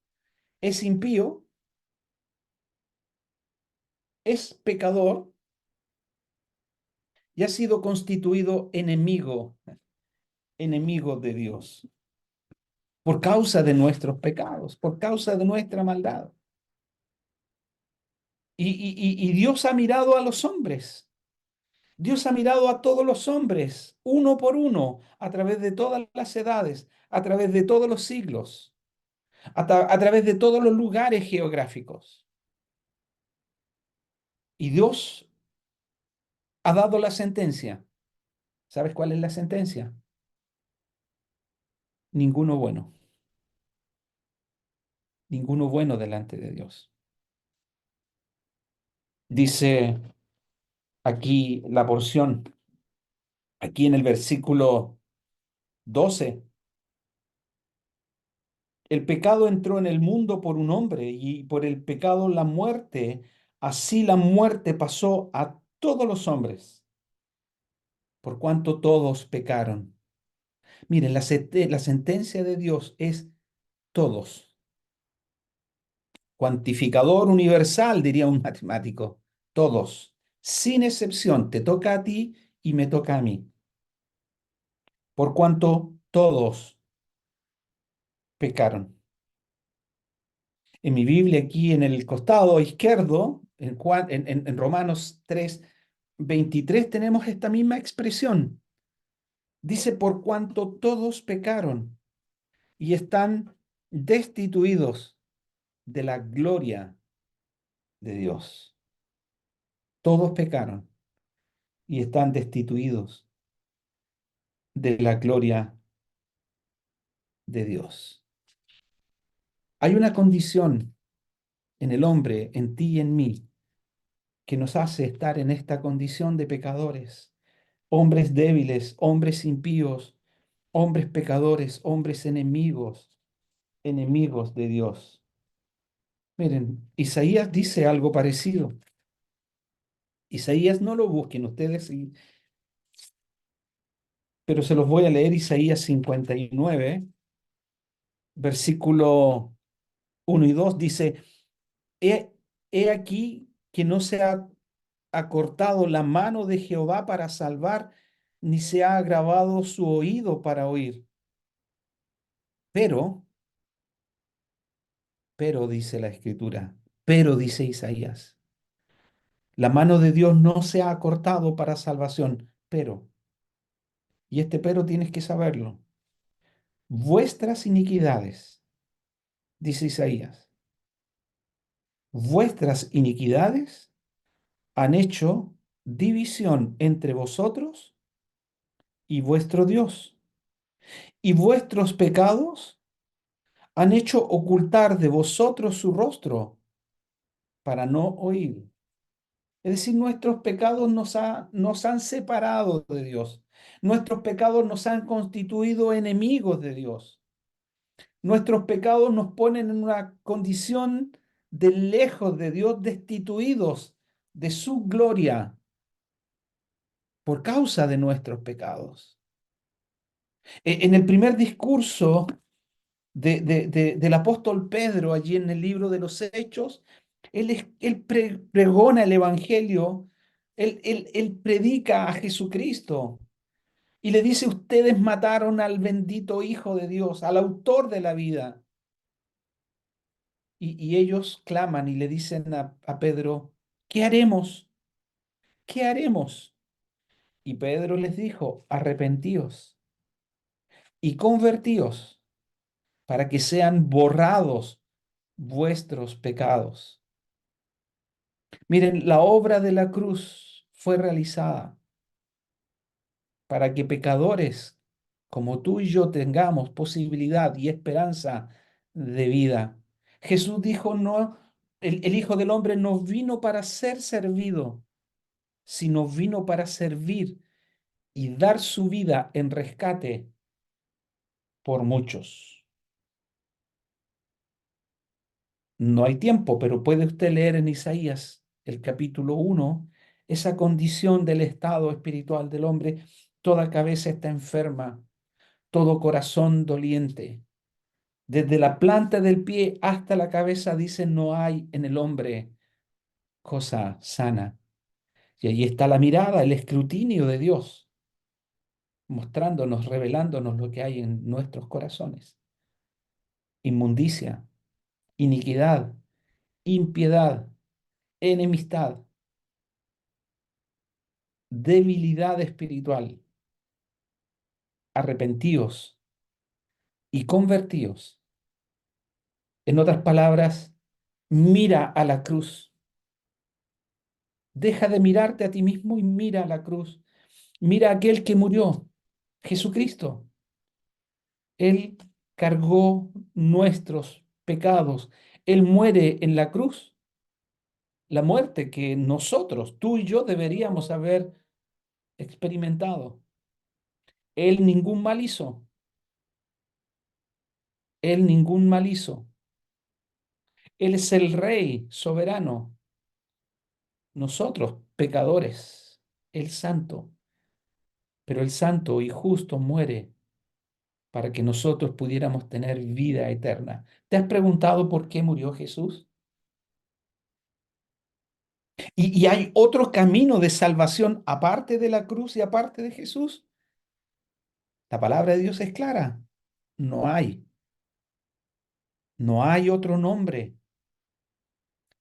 es impío, es pecador y ha sido constituido enemigo de Dios, por causa de nuestros pecados, por causa de nuestra maldad. Y Dios ha mirado a los hombres. Dios ha mirado a todos los hombres, uno por uno, a través de todas las edades, a través de todos los siglos, a través de todos los lugares geográficos. Y Dios ha dado la sentencia. ¿Sabes cuál es la sentencia? Ninguno bueno, ninguno bueno delante de Dios. Dice aquí la porción, aquí en el versículo 12. El pecado entró en el mundo por un hombre y por el pecado la muerte. Así la muerte pasó a todos los hombres, por cuanto todos pecaron. Miren, la sentencia de Dios es todos. Cuantificador universal, diría un matemático. Todos, sin excepción, te toca a ti y me toca a mí. Por cuanto todos pecaron. En mi Biblia, aquí en el costado izquierdo, en Romanos 3:23 tenemos esta misma expresión. Dice, por cuanto todos pecaron y están destituidos de la gloria de Dios. Todos pecaron y están destituidos de la gloria de Dios. Hay una condición en el hombre, en ti y en mí, que nos hace estar en esta condición de pecadores, hombres débiles, hombres impíos, hombres pecadores, hombres enemigos, enemigos de Dios. Miren, Isaías dice algo parecido. Isaías no lo busquen ustedes pero se los voy a leer. Isaías 59, versículo 1 y 2 dice, he, he aquí que no se ha acortado la mano de Jehová para salvar, ni se ha agravado su oído para oír. Pero, dice la Escritura, pero dice Isaías, la mano de Dios no se ha acortado para salvación, y este pero tienes que saberlo, vuestras iniquidades, dice Isaías, vuestras iniquidades han hecho división entre vosotros y vuestro Dios, y vuestros pecados han hecho ocultar de vosotros su rostro para no oír. Es decir, nuestros pecados nos han separado de Dios. Nuestros pecados nos han constituido enemigos de Dios. Nuestros pecados nos ponen en una condición de lejos de Dios, destituidos de su gloria por causa de nuestros pecados. En el primer discurso del apóstol Pedro, allí en el libro de los Hechos, él pregona el Evangelio, él predica a Jesucristo y le dice, ustedes mataron al bendito Hijo de Dios, al autor de la vida. Y ellos claman y le dicen a Pedro, ¿qué haremos? ¿Qué haremos? Y Pedro les dijo, arrepentíos y convertíos para que sean borrados vuestros pecados. Miren, la obra de la cruz fue realizada para que pecadores como tú y yo tengamos posibilidad y esperanza de vida. Jesús dijo, no, el Hijo del Hombre no vino para ser servido, sino vino para servir y dar su vida en rescate por muchos. No hay tiempo, pero puede usted leer en Isaías, el capítulo 1, esa condición del estado espiritual del hombre. Toda cabeza está enferma, todo corazón doliente. Desde la planta del pie hasta la cabeza, dice, no hay en el hombre cosa sana. Y ahí está la mirada, el escrutinio de Dios, mostrándonos, revelándonos lo que hay en nuestros corazones. Inmundicia, iniquidad, impiedad, enemistad, debilidad espiritual. Arrepentíos y convertíos. En otras palabras, mira a la cruz. Deja de mirarte a ti mismo y mira a la cruz. Mira a aquel que murió, Jesucristo. Él cargó nuestros pecados. Él muere en la cruz, la muerte que nosotros, tú y yo, deberíamos haber experimentado. Él ningún mal hizo. Él ningún mal hizo. Él es el Rey soberano. Nosotros, pecadores, el santo, pero el santo y justo muere para que nosotros pudiéramos tener vida eterna. ¿Te has preguntado por qué murió Jesús? ¿Y hay otro camino de salvación aparte de la cruz y aparte de Jesús? La palabra de Dios es clara. No hay. No hay otro nombre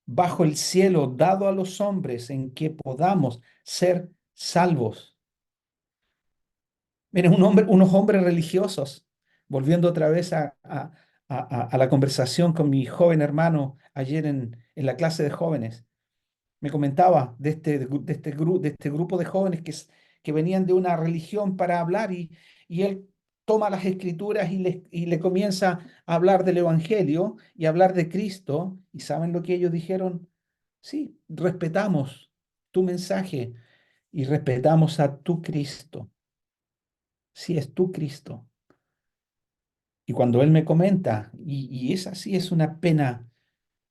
bajo el cielo dado a los hombres en que podamos ser salvos. Miren, unos hombres religiosos, volviendo otra vez a la conversación con mi joven hermano ayer en la clase de jóvenes, me comentaba de este grupo de jóvenes que venían de una religión para hablar y él toma las escrituras y le comienza a hablar del Evangelio y hablar de Cristo. ¿Y saben lo que ellos dijeron? Sí, respetamos tu mensaje y respetamos a tu Cristo. Sí, es tu Cristo. Y cuando él me comenta, y es así, es una pena,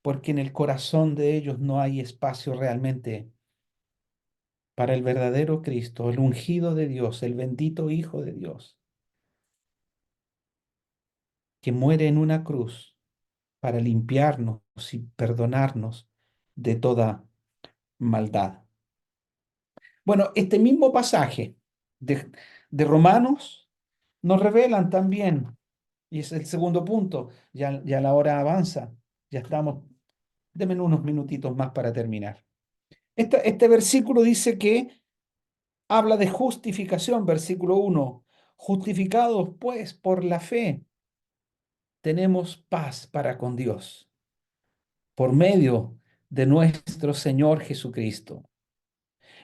porque en el corazón de ellos no hay espacio realmente para el verdadero Cristo, el ungido de Dios, el bendito Hijo de Dios, que muere en una cruz para limpiarnos y perdonarnos de toda maldad. Bueno, este mismo pasaje de, de Romanos nos revelan también, y es el segundo punto, ya la hora avanza, ya estamos, denme unos minutitos más para terminar. Este versículo dice que habla de justificación, versículo 1. Justificados pues por la fe, tenemos paz para con Dios, por medio de nuestro Señor Jesucristo.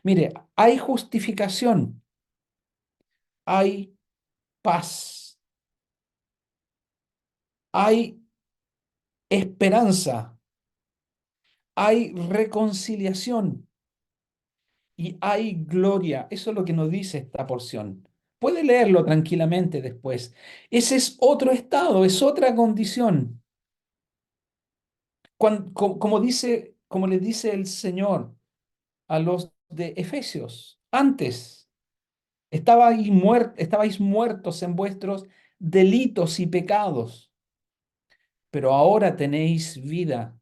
Mire, hay justificación, hay paz, hay esperanza, hay reconciliación y hay gloria. Eso es lo que nos dice esta porción. Puede leerlo tranquilamente después. Ese es otro estado, es otra condición. Como les dice el Señor a los de Efesios, antes estabais muertos en vuestros delitos y pecados, pero ahora tenéis vida.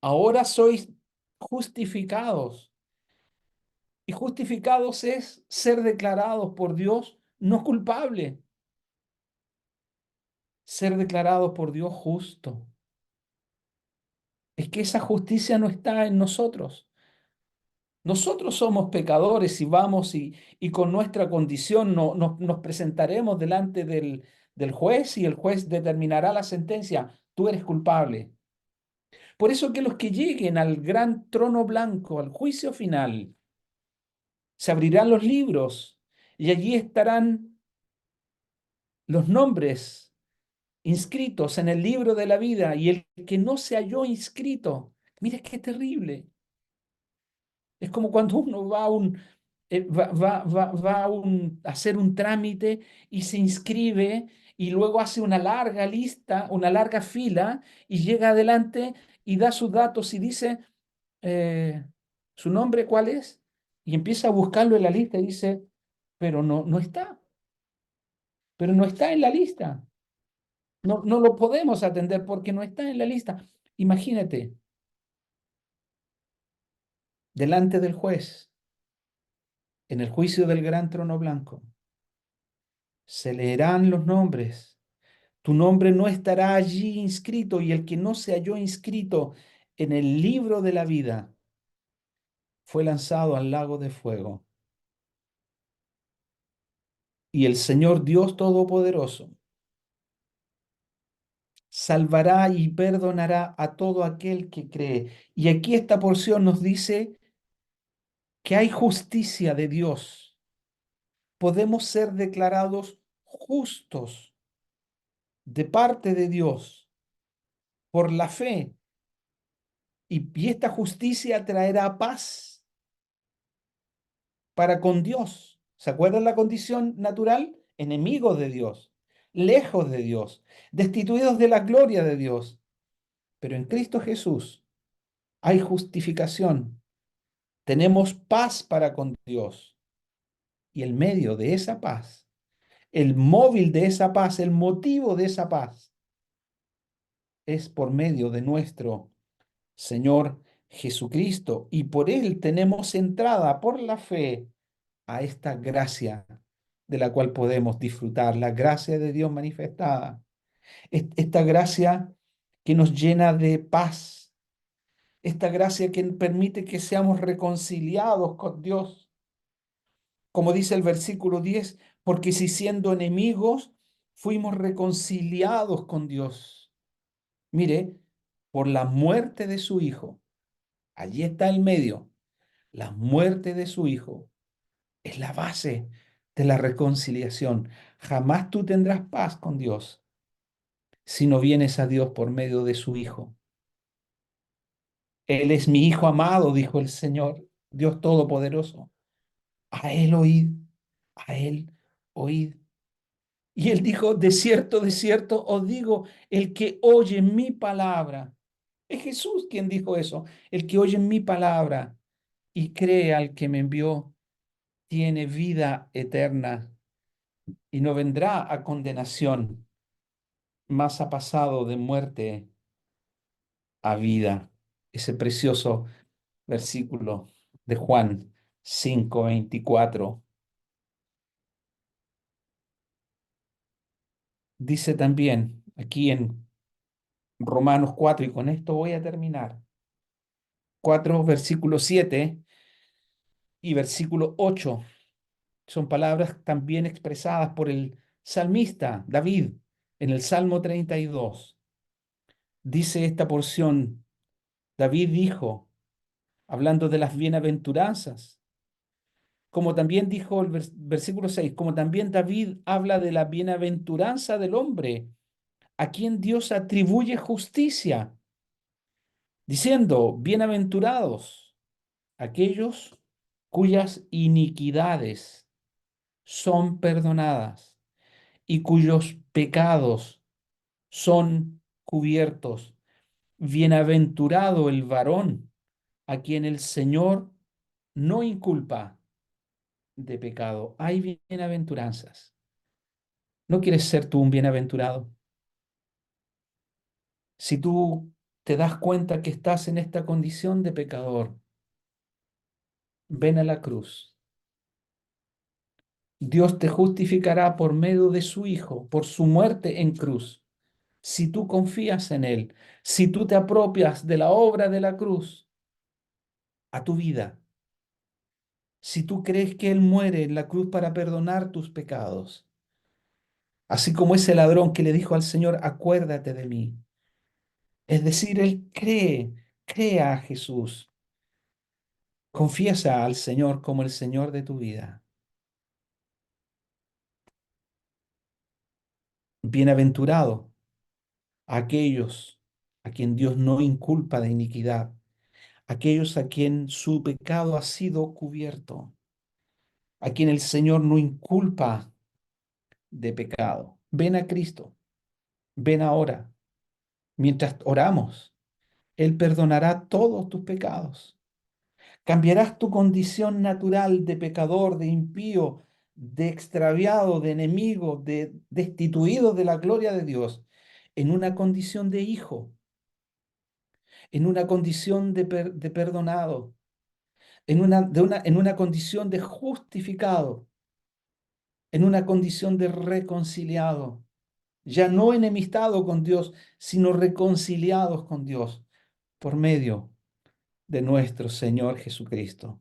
Ahora sois justificados. Y justificados es ser declarados por Dios no culpable, ser declarados por Dios justo. Es que esa justicia no está en nosotros. Nosotros somos pecadores y vamos y con nuestra condición nos presentaremos delante del juez y el juez determinará la sentencia. Tú eres culpable. Por eso que los que lleguen al gran trono blanco, al juicio final, se abrirán los libros y allí estarán los nombres inscritos en el libro de la vida y el que no se halló inscrito. Mira qué terrible. Es como cuando uno va a a hacer un trámite y se inscribe y luego hace una larga lista, una larga fila y llega adelante y da sus datos y dice, eh, ¿su nombre cuál es? Y empieza a buscarlo en la lista y dice, pero no está, pero no está en la lista. No lo podemos atender porque no está en la lista. Imagínate, delante del juez, en el juicio del gran trono blanco, se leerán los nombres. Tu nombre no estará allí inscrito y el que no se halló inscrito en el libro de la vida fue lanzado al lago de fuego. Y el Señor Dios Todopoderoso salvará y perdonará a todo aquel que cree. Y aquí esta porción nos dice que hay justicia de Dios. Podemos ser declarados justos de parte de Dios por la fe. Y esta justicia traerá paz para con Dios. ¿Se acuerdan la condición natural? Enemigos de Dios, lejos de Dios, destituidos de la gloria de Dios. Pero en Cristo Jesús hay justificación. Tenemos paz para con Dios. Y el medio de esa paz, el móvil de esa paz, el motivo de esa paz, es por medio de nuestro Señor Jesucristo. Y por Él tenemos entrada por la fe a esta gracia de la cual podemos disfrutar, la gracia de Dios manifestada. Esta gracia que nos llena de paz, esta gracia que permite que seamos reconciliados con Dios. Como dice el versículo 10, porque si siendo enemigos fuimos reconciliados con Dios. Mire, por la muerte de su Hijo. Allí está el medio. La muerte de su Hijo es la base de la reconciliación. Jamás tú tendrás paz con Dios si no vienes a Dios por medio de su Hijo. Él es mi Hijo amado, dijo el Señor, Dios Todopoderoso. A Él oíd, a Él oíd. Y Él dijo, de cierto os digo, el que oye mi palabra. Es Jesús quien dijo eso, el que oye mi palabra y cree al que me envió, tiene vida eterna y no vendrá a condenación, mas ha pasado de muerte a vida. Ese precioso versículo de Juan 5:24. Dice también aquí en Romanos 4, y con esto voy a terminar, 4, versículo 7 y versículo 8. Son palabras también expresadas por el salmista David en el Salmo 32. Dice esta porción, David dijo, hablando de las bienaventuranzas, como también dijo el versículo 6, como también David habla de la bienaventuranza del hombre, a quien Dios atribuye justicia, diciendo, bienaventurados aquellos cuyas iniquidades son perdonadas y cuyos pecados son cubiertos. Bienaventurado el varón a quien el Señor no inculpa de pecado. Hay bienaventuranzas. ¿No quieres ser tú un bienaventurado? Si tú te das cuenta que estás en esta condición de pecador, ven a la cruz. Dios te justificará por medio de su Hijo, por su muerte en cruz. Si tú confías en Él, si tú te apropias de la obra de la cruz a tu vida, si tú crees que Él muere en la cruz para perdonar tus pecados, así como ese ladrón que le dijo al Señor, acuérdate de mí. Es decir, él crea a Jesús, confiesa al Señor como el Señor de tu vida. Bienaventurado aquellos a quien Dios no inculpa de iniquidad, aquellos a quien su pecado ha sido cubierto, a quien el Señor no inculpa de pecado. Ven a Cristo, ven ahora. Mientras oramos, Él perdonará todos tus pecados. Cambiarás tu condición natural de pecador, de impío, de extraviado, de enemigo, de destituido de la gloria de Dios, en una condición de hijo, en una condición de perdonado, en una condición de justificado, en una condición de reconciliado, ya no enemistado con Dios, sino reconciliados con Dios por medio de nuestro Señor Jesucristo.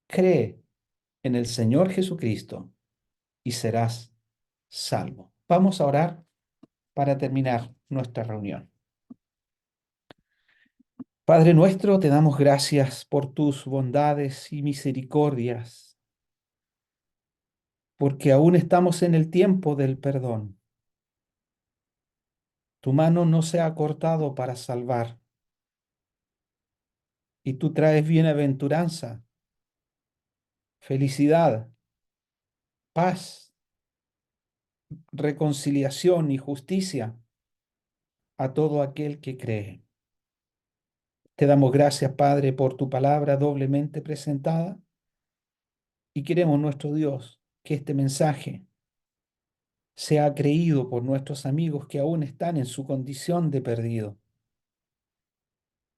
Cree en el Señor Jesucristo y serás salvo. Vamos a orar para terminar nuestra reunión. Padre nuestro, te damos gracias por tus bondades y misericordias, porque aún estamos en el tiempo del perdón. Tu mano no se ha cortado para salvar, y tú traes bienaventuranza, felicidad, paz, reconciliación y justicia a todo aquel que cree. Te damos gracias, Padre, por tu palabra doblemente presentada, y queremos, nuestro Dios, que este mensaje sea creído por nuestros amigos que aún están en su condición de perdido.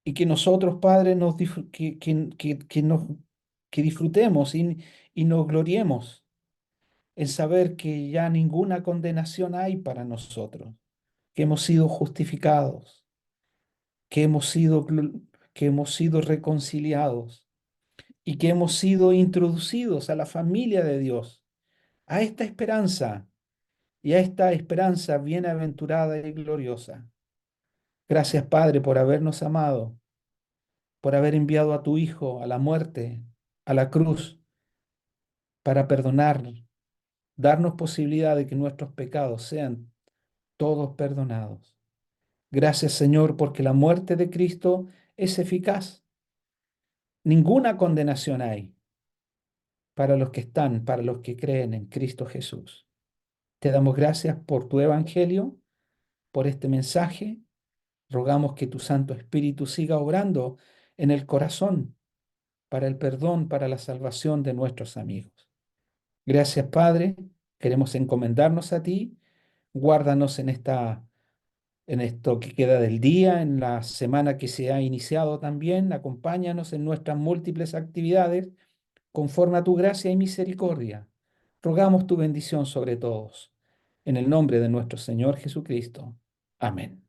Y que nosotros, Padre, que disfrutemos y nos gloriemos en saber que ya ninguna condenación hay para nosotros, que hemos sido justificados, que que hemos sido reconciliados y que hemos sido introducidos a la familia de Dios, a esta esperanza y a esta esperanza bienaventurada y gloriosa. Gracias, Padre, por habernos amado, por haber enviado a tu Hijo a la muerte, a la cruz, para perdonar, darnos posibilidad de que nuestros pecados sean todos perdonados. Gracias, Señor, porque la muerte de Cristo es eficaz. Ninguna condenación hay para los que están, para los que creen en Cristo Jesús. Te damos gracias por tu evangelio, por este mensaje. Rogamos que tu Santo Espíritu siga obrando en el corazón para el perdón, para la salvación de nuestros amigos. Gracias, Padre. Queremos encomendarnos a ti. Guárdanos en esto que queda del día, en la semana que se ha iniciado también. Acompáñanos en nuestras múltiples actividades conforme a tu gracia y misericordia. Rogamos tu bendición sobre todos. En el nombre de nuestro Señor Jesucristo. Amén.